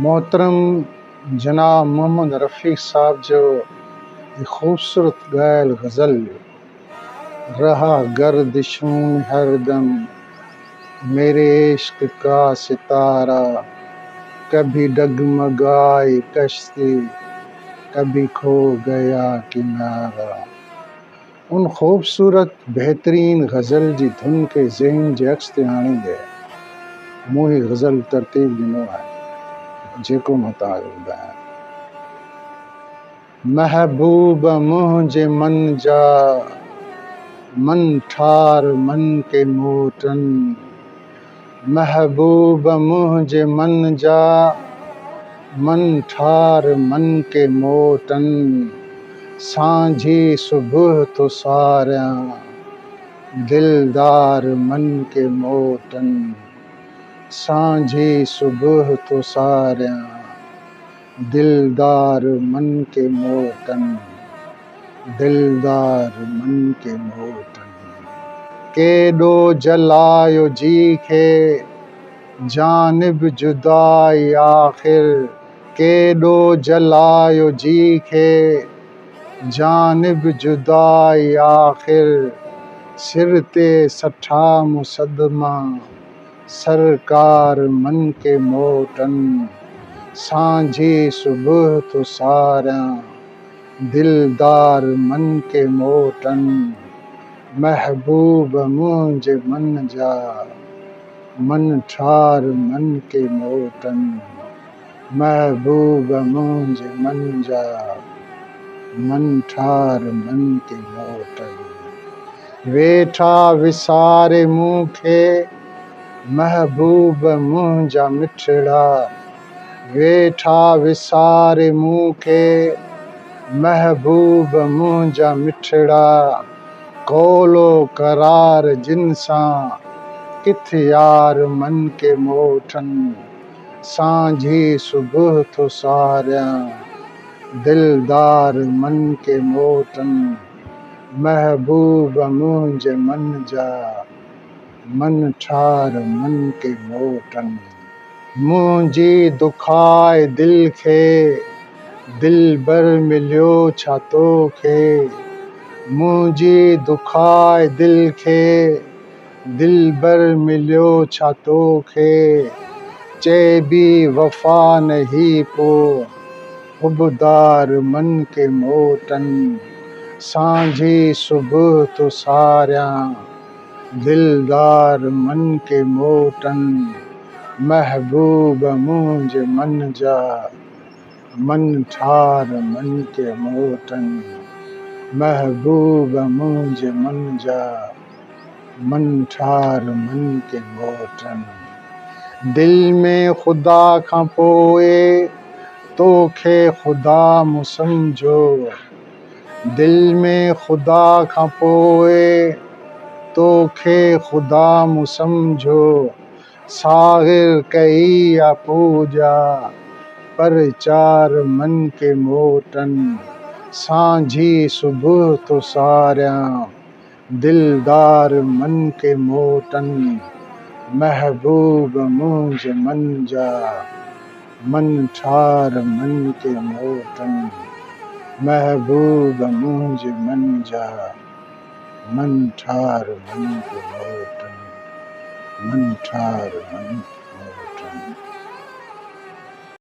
मोहतरम जनाब मोहम्मद रफ़ी साहब जो ये खूबसूरत गायल गज़ल रहा गर्दिशों में हरदम मेरे इश्क का सितारा, कभी डगमगाई कश्ती कभी खो गया किनारा। उन खूबसूरत बेहतरीन गज़ल जी धुन के ज़हन जे अक्स ते आणींदे मूं ही गज़ल तरतीब ॾिनो आहे जेको मां तव्हांखे ॿुधायां। महबूब मुंहिंजे मन जा मन ठार मन के मोटन, महबूब मुंहिंजे मन जा मन ठार मन के मोटन, सांझी सुबह तो सारियां दिलदार मन के मोटन, सांझी सुबह तो सारियां दिलदार मन के मोटन, दिलदार मन के मोटन। केॾो जलायो जी खे जानिब जुदाई आख़िर, केॾो जलायो जी खे जानिब जुदाई आख़िर, सिर ते सठा मुसदमा सरकार मन के मोटन, सांझी सुबह तो सारियां दिलदार मन के मोटन, महबूब मुंहिंजे मन जा मन ठार मन के मोटन, महबूब मुंहिंजे मन जा मन ठार मन के मोटन। वेठा विसारे मूंखे महबूब मुंहिंजा मिठड़ा, वेठा विसारे मूंखे महबूब मुंहिंजा मिठड़ा, कोलो करार जिन सां किथे यार मन के मोटन, सांझी सुबह तो सारियां दिलदार मन के मोटन, महबूब मुंहिंजे मन जा मन ठार मन के मोटन। मुंहिंजी दुखाए दिल खे दिलबर मिलियो छा तोखे, मुंहिंजी दुखाए दिल खे दिलबर मिलियो छा तोखे, चइबी वफ़ा नहीं पोइ हुबदार मन के मोटन, सांझी सुबह तो सारियां दिलदार मन के मोटन, महबूब मुंहिंजे मन जा मन ठार मन के मोटन, महबूब मुंहिंजे मन जा मन ठार मन के मोटन। दिल में खुदा खां पोइ तोखे खुदा मूं सम्झो, दिल में खुदा खां पोइ तोखे खुदा मूं सम्झो, सागिर कई आ पूजा पर चार मन के मोटन, सांझी सुबह तो सारियां दिलदार मन के मोटन, महबूब मुंहिंजे मन जा मन ठार मन के मोटन, महबूब मुंहिंजे मन जा मन ठार मन के मोटन, मन ठार मन के